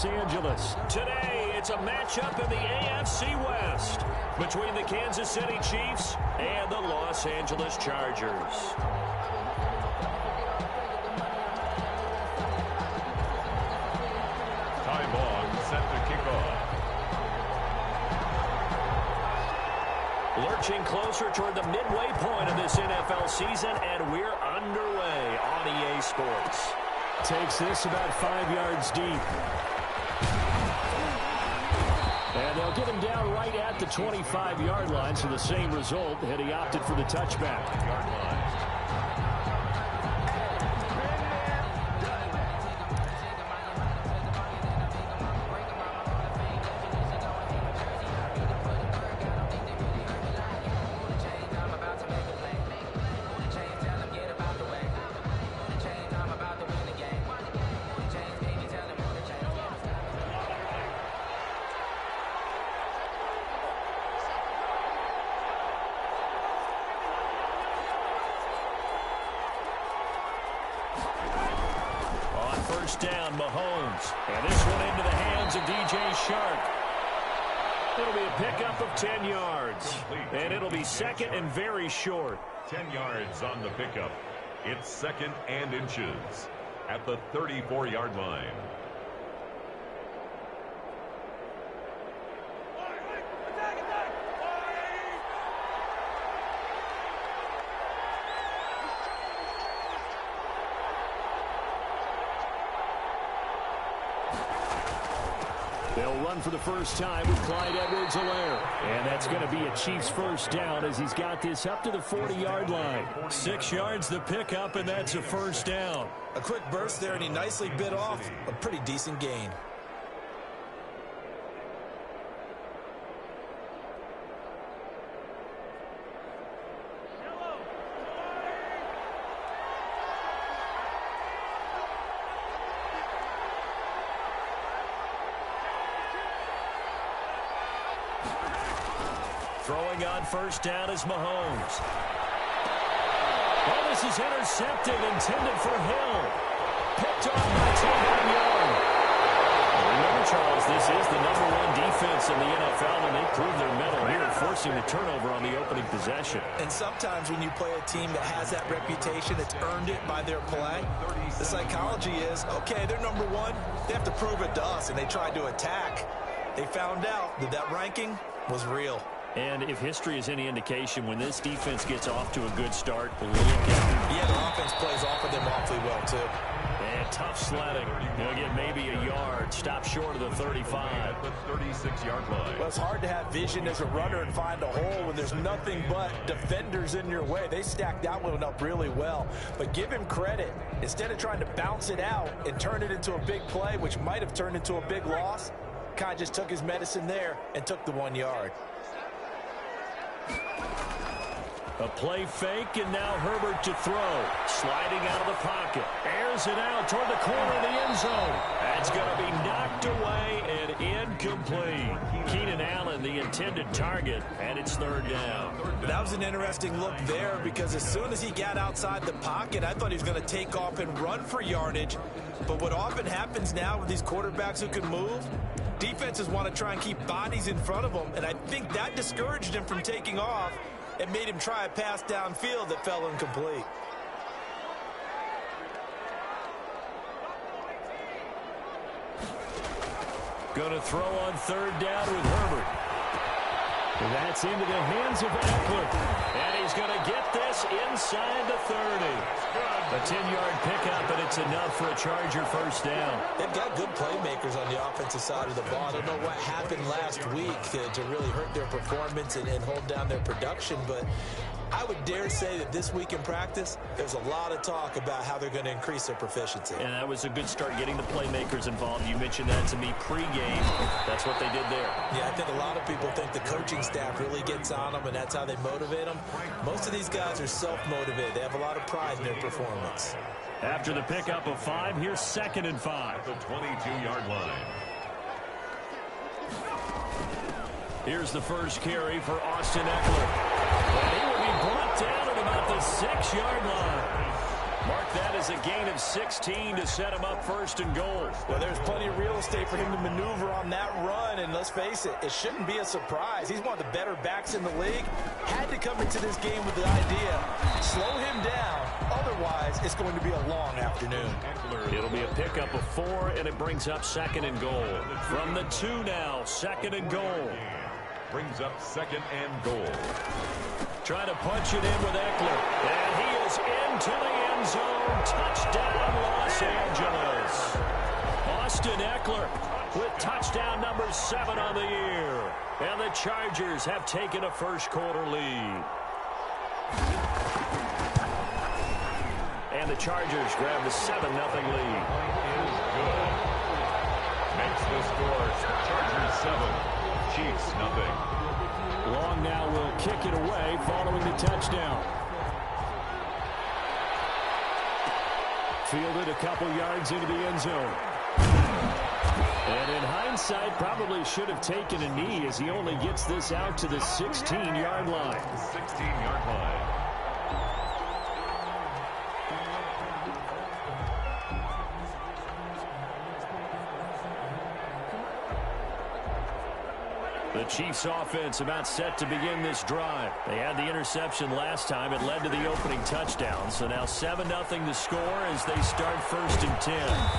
Los Angeles. Today, it's a matchup in the AFC West between the Kansas City Chiefs and the Los Angeles Chargers. Time on, set to kick off. Lurching closer toward the midway point of this NFL season, and we're underway on EA Sports. Takes this about 5 yards deep. And they'll get him down right at the 25-yard line, so the same result had he opted for the touchback. Yard line. First down, Mahomes. And this one into the hands of DJ Shark. It'll be a pickup of 10 yards. And it'll be second and very short. 10 yards on the pickup. It's second and inches at the 34-yard line. They'll run for the first time with Clyde Edwards-Helaire. And that's going to be a Chiefs first down as he's got this up to the 40-yard line. 6 yards the pickup, and that's a first down. A quick burst there, and he nicely bit off a pretty decent gain. Throwing on first down is Mahomes. Oh, this is intercepted, intended for Hill. Picked off by Taylor Young. Remember, Charles, this is the #1 defense in the NFL, and they prove their mettle here, forcing the turnover on the opening possession. And sometimes when you play a team that has that reputation, it's earned it by their play. The psychology is, okay, they're #1. They have to prove it to us, and they tried to attack. They found out that that ranking was real. And if history is any indication, when this defense gets off to a good start, look at Yeah, the offense plays off of them awfully well, too. And tough sledding. They'll get maybe a yard. Stop short of the 35. At the 36-yard line. Well, it's hard to have vision as a runner and find a hole when there's nothing but defenders in your way. They stacked that one up really well. But give him credit. Instead of trying to bounce it out and turn it into a big play, which might have turned into a big loss, Kai just took his medicine there and took the 1 yard. A play fake, and now Herbert to throw. Sliding out of the pocket. Airs it out toward the corner of the end zone. That's going to be knocked away and incomplete. Keenan Allen, the intended target, and it's third down. That was an interesting look there because as soon as he got outside the pocket, I thought he was going to take off and run for yardage. But what often happens now with these quarterbacks who can move, defenses want to try and keep bodies in front of them, and I think that discouraged him from taking off. It made him try a pass downfield that fell incomplete. Going to throw on third down with Herbert. That's into the hands of Eckler. And he's going to get this inside the 30. A 10-yard pickup, and it's enough for a Charger first down. They've got good playmakers on the offensive side of the ball. I don't know what happened last week to really hurt their performance and hold down their production, but I would dare say that this week in practice, there's a lot of talk about how they're going to increase their proficiency. And that was a good start getting the playmakers involved. You mentioned that to me pregame. That's what they did there. Yeah, I think a lot of people think the coaching staff really gets on them, and that's how they motivate them. Most of these guys are self-motivated. They have a lot of pride in their performance. After the pickup of 5, here's 2nd and 5. The 22-yard line. Here's the first carry for Austin Eckler. And he will be brought down at about the 6-yard line. Mark that as a gain of 16 to set him up first and goal. Well, there's plenty of real estate for him to maneuver on that run, and let's face it, it shouldn't be a surprise. He's one of the better backs in the league. Had to come into this game with the idea, slow him down, otherwise it's going to be a long afternoon. It'll be a pickup of 4, and it brings up second and goal. From the 2 now, second and goal. Brings up second and goal. Trying to punch it in with Eckler. And he is into the end zone. Touchdown, Los Angeles. Austin Eckler with touchdown number 7 on the year. And the Chargers have taken a first-quarter lead. And the Chargers grab the 7-0 lead. Good. Makes the score. Chargers 7, Chiefs nothing. Long now will kick it away following the touchdown. Fielded a couple yards into the end zone. And in hindsight, probably should have taken a knee as he only gets this out to the 16-yard line. 16-yard line. The Chiefs offense about set to begin this drive. They had the interception last time. It led to the opening touchdown. So now 7-0 to score as they start first and 10.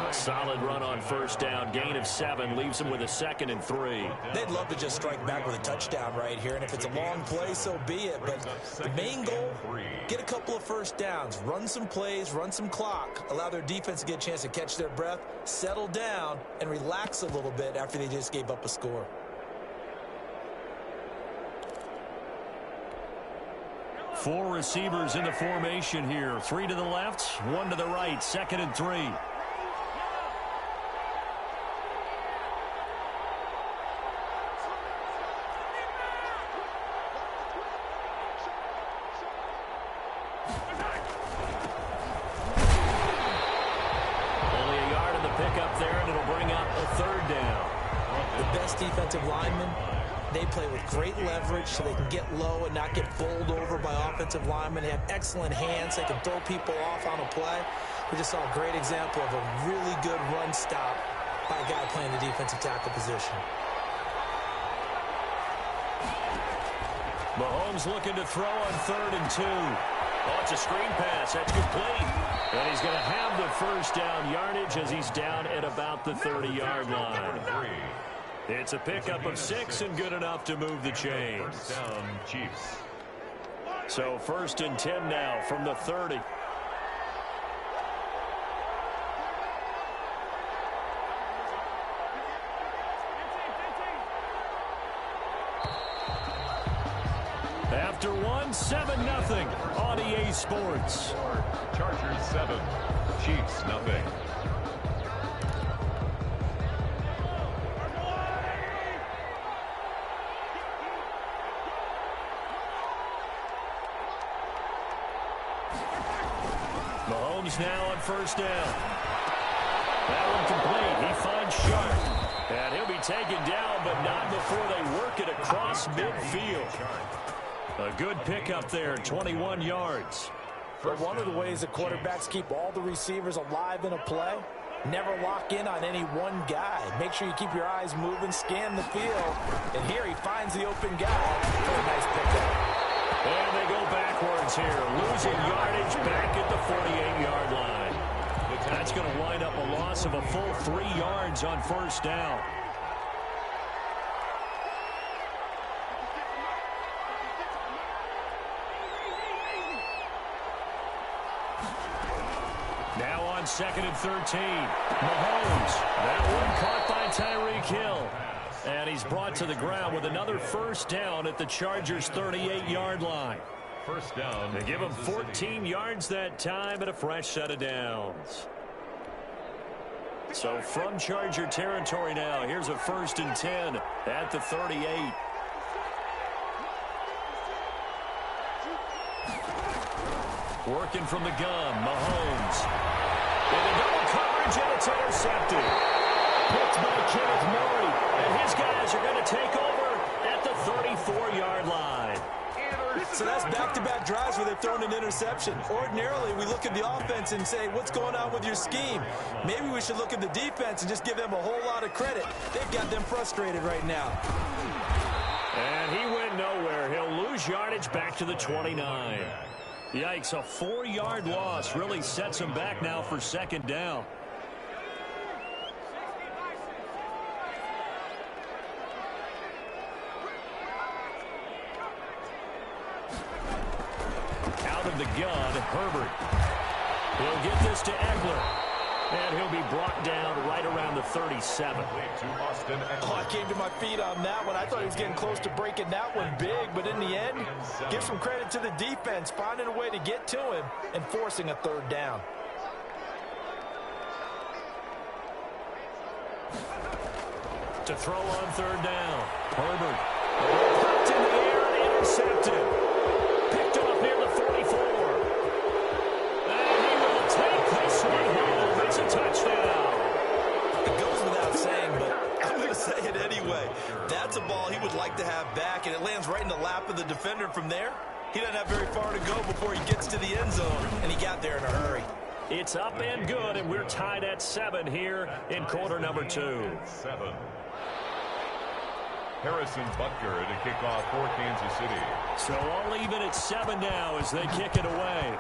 A solid run on first down. Gain of 7 leaves them with a second and 3. They'd love to just strike back with a touchdown right here, and if it's a long play, so be it. But the main goal, get a couple of first downs, run some plays, run some clock, allow their defense to get a chance to catch their breath, settle down, and relax a little bit after they just gave up a score. Four receivers in the formation here. 3 to the left, 1 to the right. Second and 3. Defensive linemen, they play with great leverage so they can get low and not get bowled over by offensive linemen. They have excellent hands. They can throw people off on a play. We just saw a great example of a really good run stop by a guy playing the defensive tackle position. Mahomes looking to throw on 3rd and 2. Oh, it's a screen pass. That's complete. And he's going to have the first down yardage as he's down at about the 30-yard line. It's a pickup of 6 and good enough to move the chains. First down, Chiefs. So first and 10 now from the 30. After 1, 7-0 on EA Sports. Chargers 7, Chiefs nothing. Mahomes now on first down. That one complete. He finds Sharp. And he'll be taken down, but not before they work it across midfield. A good pickup there, 21 yards. But one of the ways the quarterbacks keep all the receivers alive in a play, never lock in on any one guy. Make sure you keep your eyes moving, scan the field. And here he finds the open guy for a nice pickup. And they go backwards here, losing yardage back at the 48-yard line. That's going to wind up a loss of a full 3 yards on first down. Now on 2nd and 13. Mahomes. That one caught by Tyreek Hill. And he's brought to the ground with another first down at the Chargers' 38-yard line. First down. They give him 14 yards that time and a fresh set of downs. So from Charger territory now, here's a 1st and 10 at the 38. Working from the gun, Mahomes. In the double coverage, and it's intercepted. Picked by Kenneth Murray. And his guys are going to take over at the 34-yard line. So that's back-to-back drives where they've thrown an interception. Ordinarily, we look at the offense and say, what's going on with your scheme? Maybe we should look at the defense and just give them a whole lot of credit. They've got them frustrated right now. And he went nowhere. He'll lose yardage back to the 29. Yikes, a 4-yard loss really sets him back now for second down. Out of the gun, Herbert. He'll get this to Eckler. And he'll be brought down right around the 37. I came to my feet on that one. I thought he was getting close to breaking that one big, but in the end, give some credit to the defense, finding a way to get to him and forcing a third down. To throw on third down, Herbert. Popped in the air and intercepted. Picked off near the 44. And he will take this one home. It's a touchdown. It goes without saying, but I'm going to say it anyway. That's a ball he would like to have back, and it lands right in the lap of the defender from there. He doesn't have very far to go before he gets to the end zone, and he got there in a hurry. It's up and good, and we're tied at 7 here in quarter number 2. 7. Harrison Butker to kick off for Kansas City. So all even at 7 now as they kick it away.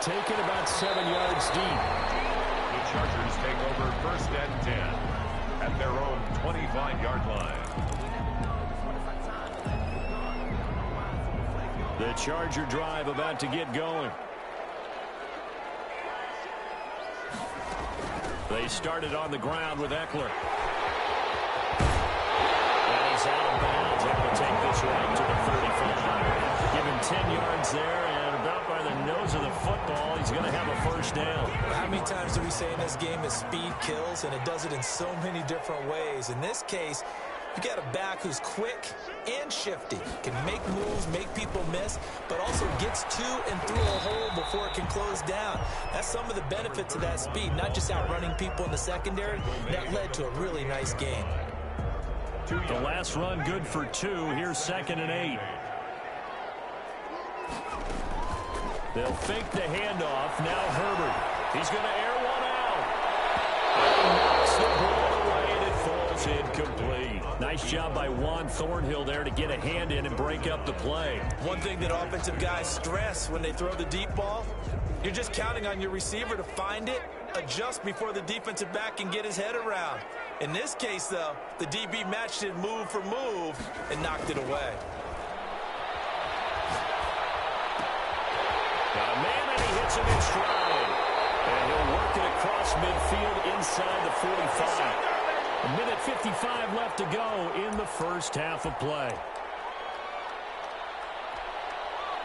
Taken about 7 yards deep. The Chargers take over first and 10 at their own 25-yard line. The Charger drive about to get going. They started on the ground with Eckler. And he's out of bounds. Able to take this right to the 35. Give him 10 yards there, and about by the nose of the football, he's going to have a first down. How many times do we say in this game that speed kills, and it does it in so many different ways? In this case, you got a back who's quick and shifty, can make moves, make people miss, but also gets to and through a hole before it can close down. That's some of the benefits of that speed, not just outrunning people in the secondary. That led to a really nice game. The last run good for 2. Here's 2nd and 8. They'll fake the handoff. Now Herbert. He's going to air one out. And he knocks the ball away, and it falls incomplete. Nice job by Juan Thornhill there to get a hand in and break up the play. One thing that offensive guys stress when they throw the deep ball, you're just counting on your receiver to find it, adjust before the defensive back can get his head around. In this case, though, the DB matched it move for move and knocked it away. Got a man, and he hits him in stride. And he'll work it across midfield inside the 45. A minute 55 left to go in the first half of play.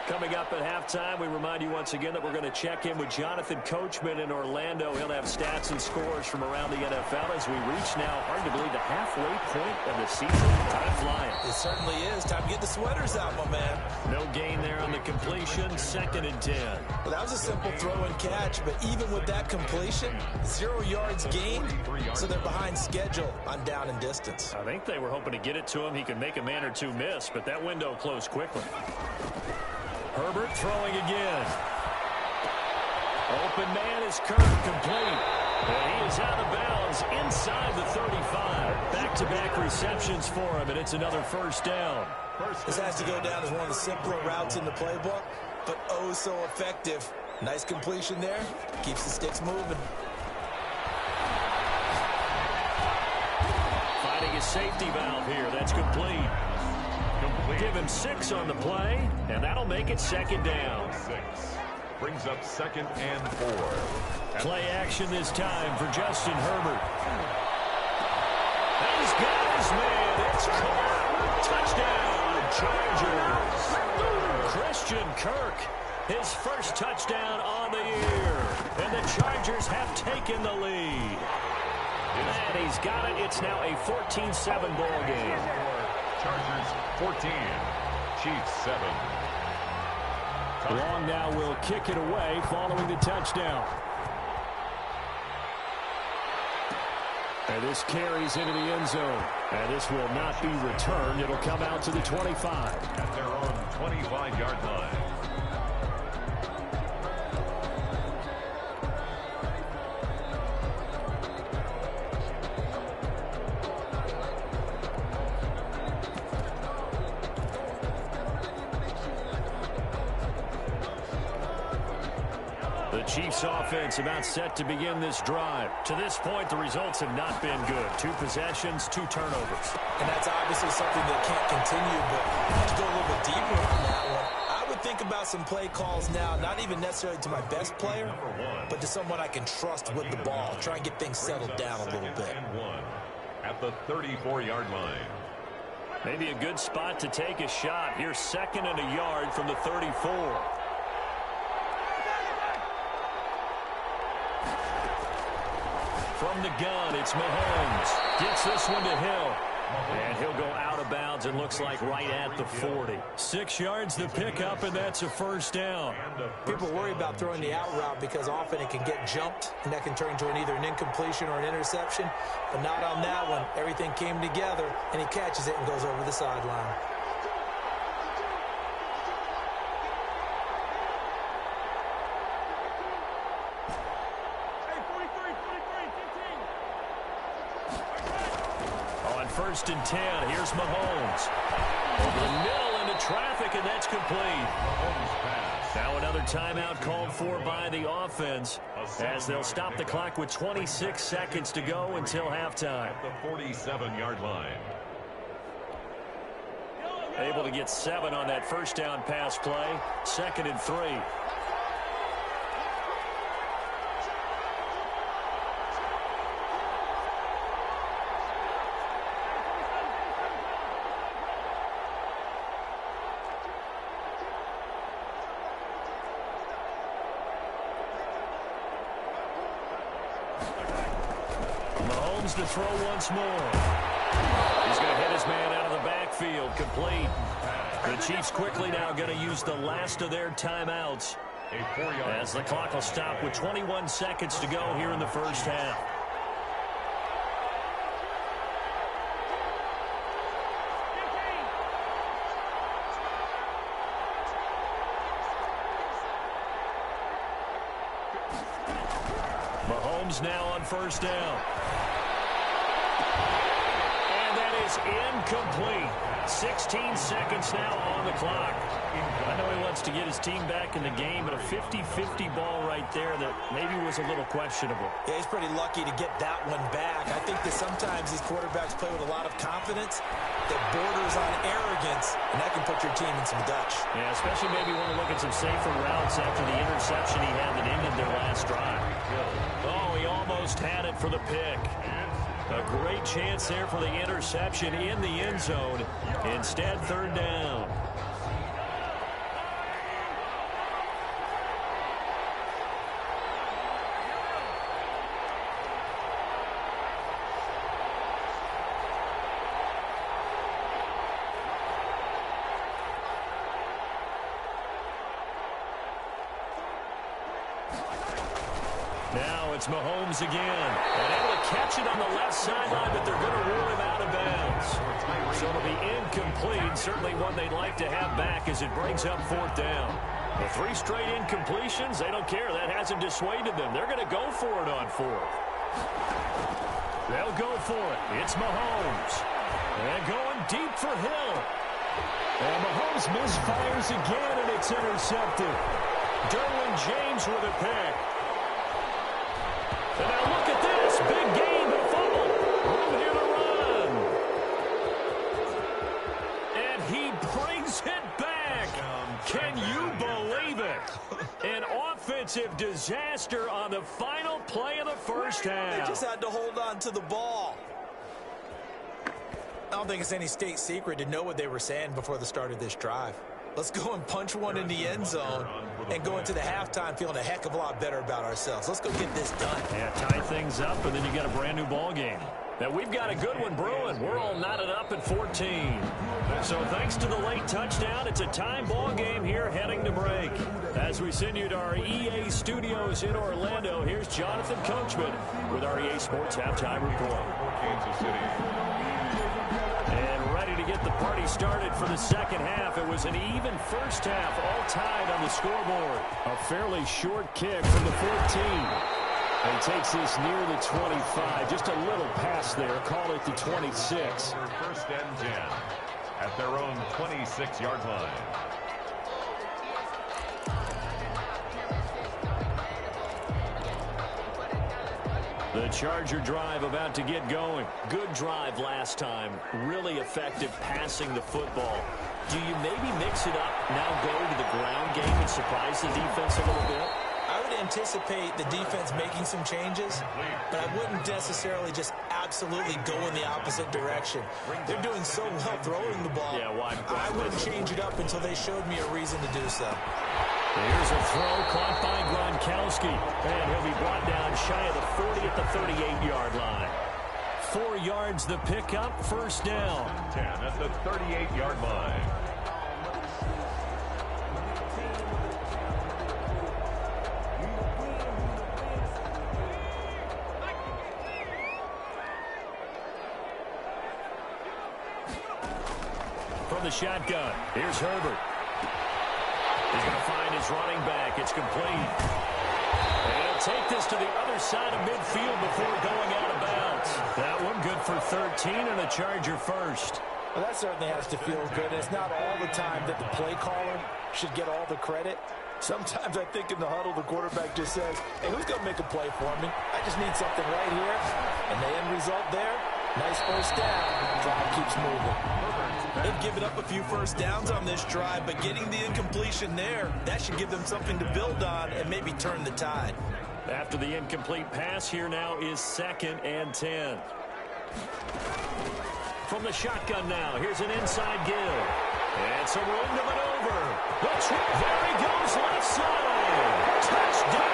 Coming up at halftime, we remind you once again that we're going to check in with Jonathan Coachman in Orlando. He'll have stats and scores from around the NFL as we reach now, hard to believe, the halfway point of the season. Time flying. It certainly is. Time to get the sweaters out, my man. No gain there on the completion. 2nd and 10. Well, that was a simple throw and catch, but even with that completion, 0 yards gained, so they're behind schedule on down and distance. I think they were hoping to get it to him. He could make a man or two miss, but that window closed quickly. Herbert throwing again. Open man is Kirk, complete. And he is out of bounds inside the 35. Back-to-back receptions for him, and it's another first down. This has to go down as one of the simpler routes in the playbook, but oh so effective. Nice completion there. Keeps the sticks moving. Finding a safety valve here. That's complete. Give him 6 on the play, and that'll make it 2nd down. 6 brings up 2nd and 4. Play action this time for Justin Herbert. And he's got his man. It's caught. Touchdown, Chargers. Christian Kirk, his first touchdown on the year. And the Chargers have taken the lead. And he's got it. It's now a 14-7 ball game. Chargers 14, Chiefs 7. Long now will kick it away following the touchdown. And this carries into the end zone. And this will not be returned. It'll come out to the 25. At their own 25-yard line. Chiefs offense about set to begin this drive. To this point, the results have not been good. 2 possessions, 2 turnovers. And that's obviously something that can't continue, but to go a little bit deeper on that one, I would think about some play calls now, not even necessarily to my best player, but to someone I can trust with the ball. Try and get things settled down a little bit. At the 34-yard line. Maybe a good spot to take a shot. Here's 2nd and a yard from the 34. From the gun, it's Mahomes. Gets this one to Hill. And he'll go out of bounds, it looks like right at the 40. 6 yards to pick up, and that's a first down. People worry about throwing the out route because often it can get jumped, and that can turn into either an incompletion or an interception. But not on that one. Everything came together, and he catches it and goes over the sideline. First and 10. Here's Mahomes. Over the middle into traffic, and that's complete. Now another timeout called for by the offense as they'll stop the clock with 26 seconds to go until halftime. At the 47-yard line. Able to get 7 on that first down pass play. 2nd and 3. To throw once more. He's going to hit his man out of the backfield. Complete. The Chiefs quickly now going to use the last of their timeouts as the clock will stop with 21 seconds to go here in the first half. Mahomes now on first down. Incomplete. 16 seconds now on the clock. I know he wants to get his team back in the game, but a 50-50 ball right there that maybe was a little questionable. Yeah, he's pretty lucky to get that one back. I think that sometimes these quarterbacks play with a lot of confidence that borders on arrogance, and that can put your team in some Dutch. Yeah, especially maybe want to look at some safer routes after the interception he had that ended their last drive. Oh, he almost had it for the pick. A great chance there for the interception in the end zone. Instead, 3rd down. Now it's Mahomes again. And able to catch it on the left sideline, but they're going to rule him out of bounds. So it'll be incomplete. Certainly one they'd like to have back as it brings up 4th down. The 3 straight incompletions, they don't care. That hasn't dissuaded them. They're going to go for it on 4th. They'll go for it. It's Mahomes. And going deep for Hill. And Mahomes misfires again, and it's intercepted. Derwin James with a pick. And now look at this. Big gain, but fumble. Room here to run. And he brings it back. Can you believe it? An offensive disaster on the final play of the first half. They just had to hold on to the ball. I don't think it's any state secret to know what they were saying before the start of this drive. Let's go and punch one in the end zone and go into the halftime feeling a heck of a lot better about ourselves. Let's go get this done. Yeah, tie things up, and then you got a brand new ball game. Now, we've got a good one brewing. We're all knotted up at 14. So thanks to the late touchdown, it's a time ball game here heading to break. As we send you to our EA studios in Orlando, here's Jonathan Coachman with our EA Sports Halftime Report. Kansas City. And ready to get the party started for the second half. It was an even first half, all tied on the scoreboard. A fairly short kick from the 14. He takes this near the 25. Just a little pass there. Call it the 26. First and 10 at their own 26-yard line. The Charger drive about to get going. Good drive last time. Really effective passing the football. Do you maybe mix it up, now go to the ground game and surprise the defense a little bit? I would anticipate the defense making some changes, but I wouldn't necessarily just absolutely go in the opposite direction. They're doing so well throwing the ball. Yeah, why? I wouldn't change it up until they showed me a reason to do so. Here's a throw caught by Gronkowski, and he'll be brought down shy of the 40 at the 38-yard line. 4 yards the pickup, first down. 10 at the 38-yard line. From the shotgun, here's Herbert. He's going to find his running back. It's complete. And he'll take this to the other side of midfield before going out of bounds. That one good for 13 and a Charger first. Well, that certainly has to feel good. It's not all the time that the play caller should get all the credit. Sometimes I think in the huddle, the quarterback just says, hey, who's going to make a play for me? I just need something right here. And the end result there, nice first down. Drive keeps moving. They've given up a few first downs on this drive, but getting the incompletion there, that should give them something to build on and maybe turn the tide. After the incomplete pass, here now is 2nd and 10. From the shotgun now, here's an inside give. And some room to maneuver. The trick, there he goes, left side. Touchdown,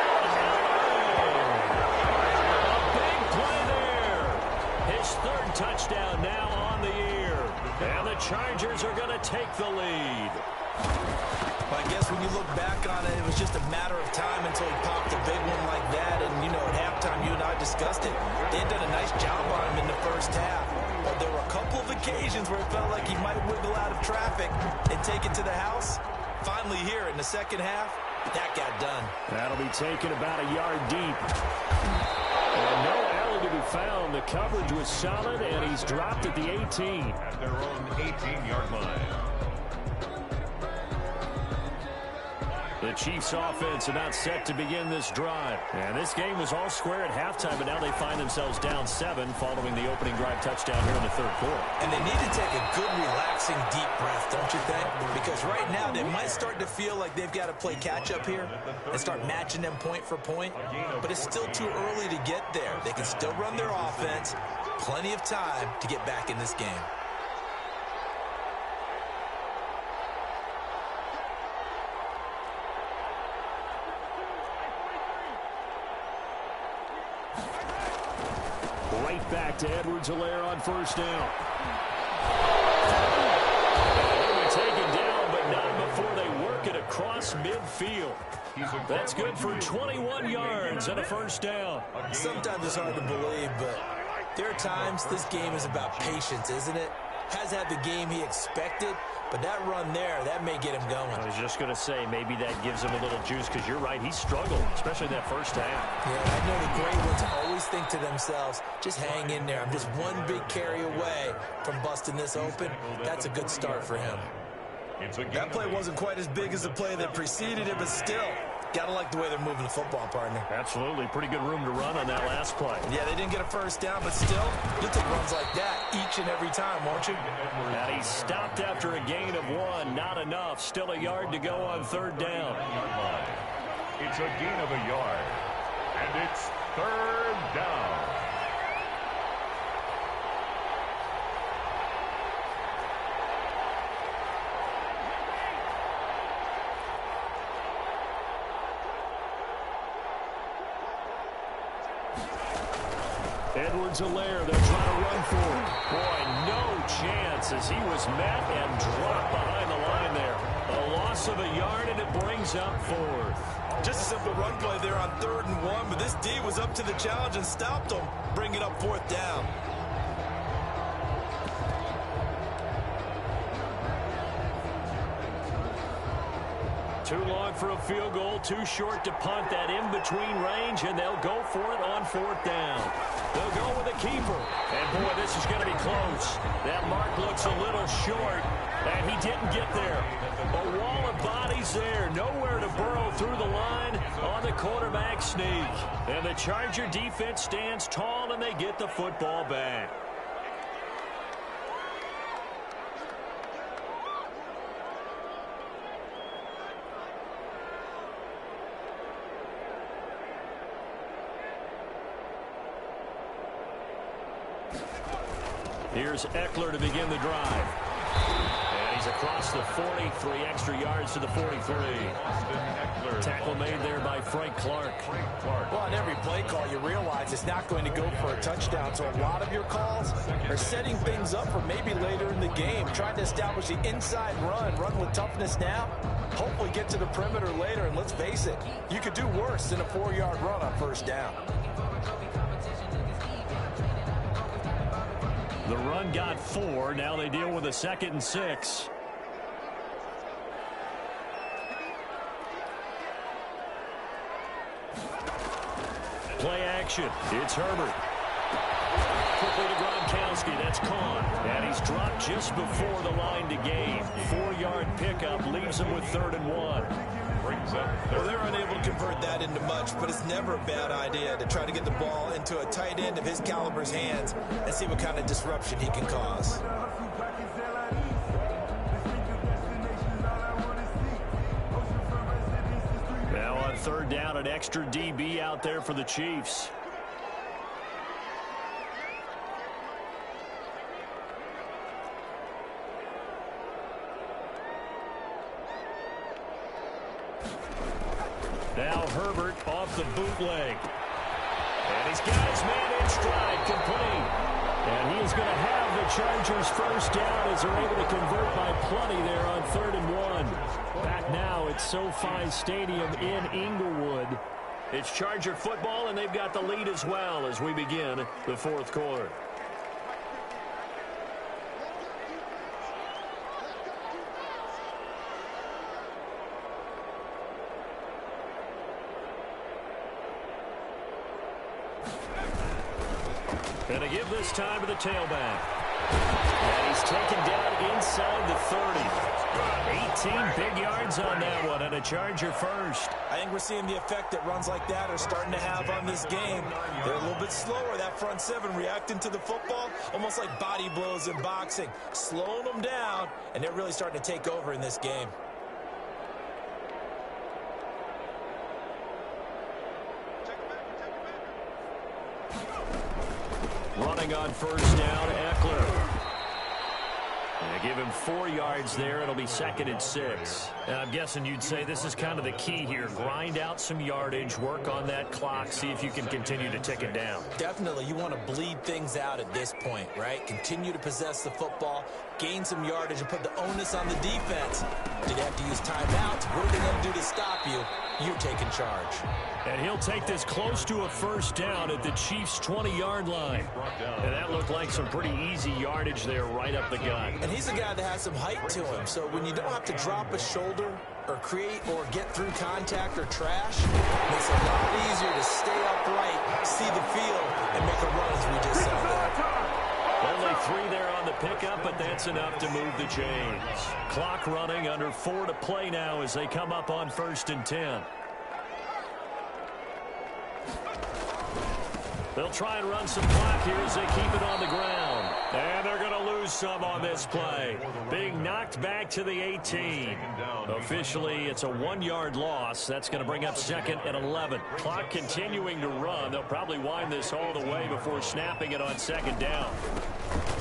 a big play there. His 3rd touchdown now on the year. And the Chargers are going to take the lead. Well, I guess when you look back on it, it was just a matter of time until he popped a big one like that. And, you know, at halftime, you and I discussed it. They had done a nice job on him in the first half. But there were a couple of occasions where it felt like he might wiggle out of traffic and take it to the house. Finally here in the second half, that got done. That'll be taken about a yard deep. And no alley to be found. The coverage was solid, and he's dropped at the 18. At their own 18-yard line. The Chiefs offense about set to begin this drive. And this game was all square at halftime, but now they find themselves down 7 following the opening drive touchdown here in the 3rd quarter. And they need to take a good, relaxing, deep breath, don't you think? Because right now they might start to feel like they've got to play catch-up here and start matching them point for point. But it's still too early to get there. They can still run their offense. Plenty of time to get back in this game. Right back to Edwards-Helaire on first down. They were taken down, but not before they work it across midfield. That's good for 21 yards and a first down. Sometimes it's hard to believe, but there are times this game is about patience, isn't it? Has had the game he expected, but that run there, that may get him going. I was just going to say, maybe that gives him a little juice, because you're right, he struggled, especially that first half. Yeah, I know the great ones always think to themselves, just hang in there. I'm just one big carry away from busting this open. That's a good start for him. That play wasn't quite as big as the play that preceded it, but still, gotta like the way they're moving the football, partner. Absolutely. Pretty good room to run on that last play. Yeah, they didn't get a first down, but still, you'll take runs like that each and every time, won't you? And he stopped after a gain of 1. Not enough. Still a yard to go on 3rd down. It's a gain of a yard. And it's 3rd down. Edwards-Helaire, they'll try to run for it. Boy, no chance as he was met and dropped behind the line there. A loss of a yard, and it brings up fourth. Just a simple run play there on 3rd and 1, but this D was up to the challenge and stopped him, bringing up 4th down. Too long for a field goal, too short to punt that in-between range, and they'll go for it on 4th down. They'll go with a keeper. And, boy, this is going to be close. That mark looks a little short, and he didn't get there. A wall of bodies there. Nowhere to burrow through the line on the quarterback sneak. And the Charger defense stands tall, and they get the football back. Here's Eckler to begin the drive. And he's across the 40, 3 extra yards to the 43. Tackle made there by Frank Clark. Well, on every play call, you realize it's not going to go for a touchdown. So a lot of your calls are setting things up for maybe later in the game, trying to establish the inside run with toughness now, hopefully get to the perimeter later. And let's face it, you could do worse than a 4-yard run on 1st down. The run got 4. Now they deal with a 2nd and 6. Play action. It's Herbert. Quickly to Gronkowski. That's caught. And he's dropped just before the line to gain. 4-yard pickup leaves him with 3rd and 1. Well, they're unable to convert that into much, but it's never a bad idea to try to get the ball into a tight end of his caliber's hands and see what kind of disruption he can cause. Now on 3rd down, an extra DB out there for the Chiefs. Now Herbert off the bootleg. And he's got his man in stride, complete. And he is going to have the Chargers 1st down as they're able to convert by plenty there on 3rd and 1. Back now at SoFi Stadium in Inglewood. It's Charger football, and they've got the lead as well as we begin the 4th quarter. And to give this time to the tailback. And he's taken down inside the 30. 18 big yards on that one, and a Charger 1st. I think we're seeing the effect that runs like that are starting to have on this game. They're a little bit slower, that front 7, reacting to the football, almost like body blows in boxing, slowing them down, and they're really starting to take over in this game. Running on 1st down, Eckler. And they give him 4 yards there. It'll be 2nd and 6. And I'm guessing you'd say this is kind of the key here. Grind out some yardage, work on that clock, see if you can continue to tick it down. Definitely. You want to bleed things out at this point, right? Continue to possess the football, gain some yardage, and put the onus on the defense. Did they have to use timeouts? What are they going to do to stop you? You're taking charge. And he'll take this close to a 1st down at the Chiefs' 20-yard line. And that looked like some pretty easy yardage there right up the gut. And he's a guy that has some height to him, so when you don't have to drop a shoulder or create or get through contact or trash, it makes it a lot easier to stay upright, see the field, and make a run as we just saw there. Only 3 there on the pickup, but that's enough to move the chains. Clock running, under 4 to play now as they come up on 1st and 10. They'll try and run some clock here as they keep it on the ground. And they're going to lose some on this play. Being knocked back to the 18. Officially, it's a 1-yard loss. That's going to bring up 2nd and 11. Clock continuing to run. They'll probably wind this all the way before snapping it on 2nd down.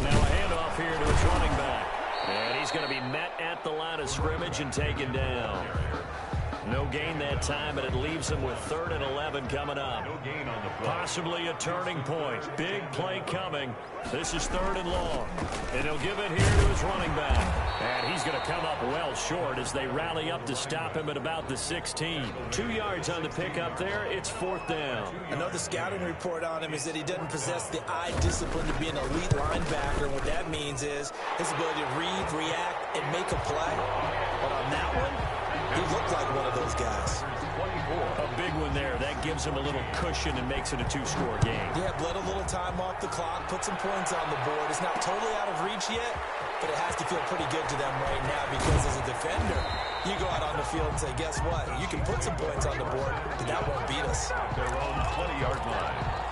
Now a handoff here to his running back. And he's going to be met at the line of scrimmage and taken down. No gain that time, and it leaves them with 3rd and 11 coming up. No gain on the play. Possibly a turning point. Big play coming. This is 3rd and long. And he'll give it here to his running back. And he's going to come up well short as they rally up to stop him at about the 16. 2 yards on the pickup there. It's 4th down. I know the scouting report on him is that he doesn't possess the eye discipline to be an elite linebacker. And what that means is his ability to read, react, and make a play. But on that one, he looked like one of those guys. A big one there. That gives him a little cushion and makes it a 2-score game. Yeah, bled a little time off the clock, put some points on the board. It's not totally out of reach yet, but it has to feel pretty good to them right now because as a defender, you go out on the field and say, guess what? You can put some points on the board, but that won't beat us. Their own 20-yard line.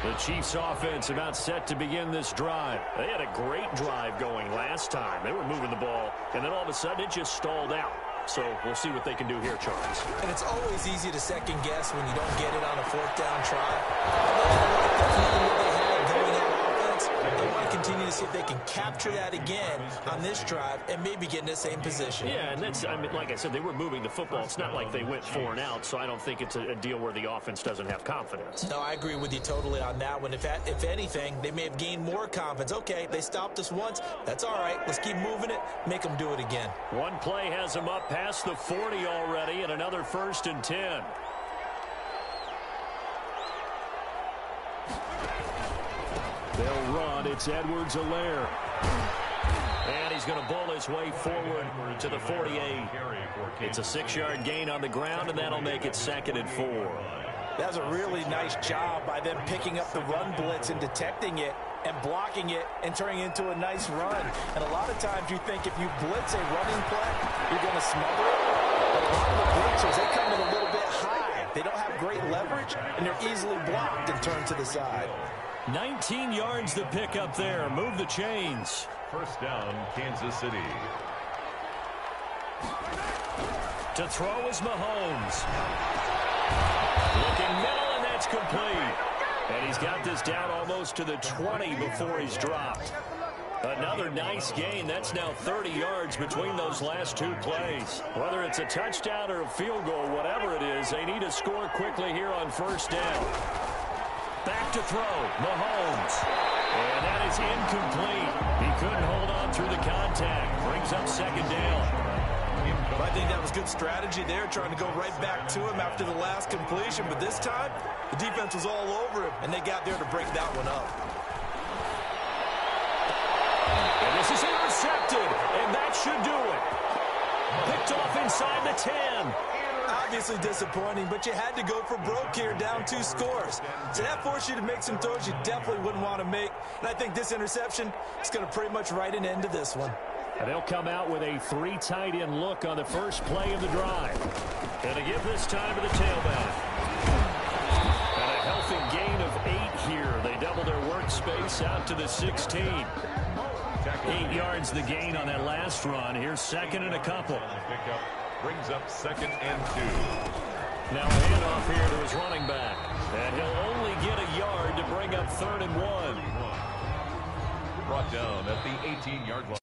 The Chiefs offense about set to begin this drive. They had a great drive going last time. They were moving the ball, and then all of a sudden it just stalled out. So we'll see what they can do here, Charles. And it's always easy to second guess when you don't get it on a 4th down try. The feeling that they had going on offense, they want to continue to see if they can capture that again on this drive and maybe get in the same position. Yeah, and that's, I mean, like I said, they were moving the football. It's not like they went 4 and out, so I don't think it's a deal where the offense doesn't have confidence. No, I agree with you totally on that one. If anything, they may have gained more confidence. Okay, they stopped us once. That's all right. Let's keep moving it. Make them do it again. One play has them up past the 40 already, and another 1st and 10. They'll run. It's Edwards-Helaire. And he's going to bowl his way forward to the 48. It's a 6-yard gain on the ground, and that'll make it 2nd and 4. That was a really nice job by them picking up the run blitz and detecting it and blocking it and turning it into a nice run. And a lot of times you think if you blitz a running play, you're going to smother it. But a lot of the blitzers, they come in a little bit high. They don't have great leverage, and they're easily blocked and turned to the side. 19 yards to pick up there. Move the chains. 1st down, Kansas City. To throw is Mahomes. Looking middle, and that's complete. And he's got this down almost to the 20 before he's dropped. Another nice gain. That's now 30 yards between those last 2 plays. Whether it's a touchdown or a field goal, whatever it is, they need to score quickly here on 1st down. Back to throw, Mahomes. And that is incomplete. He couldn't hold on through the contact. Brings up 2nd down. I think that was good strategy there, trying to go right back to him after the last completion. But this time, the defense was all over him, and they got there to break that one up. And this is intercepted, and that should do it. Picked off inside the 10. Obviously disappointing, but you had to go for broke here, down 2 scores. So that forced you to make some throws you definitely wouldn't want to make. And I think this interception is going to pretty much write an end to this one. And they'll come out with a 3 tight end look on the first play of the drive. And to give this time to the tailback. And a healthy gain of 8 here. They double their workspace out to the 16. 8 yards the gain on that last run. Here's 2nd and a couple. Brings up 2nd and 2. Now a handoff here to his running back. And he'll only get a yard to bring up 3rd and 1. Brought down at the 18-yard line.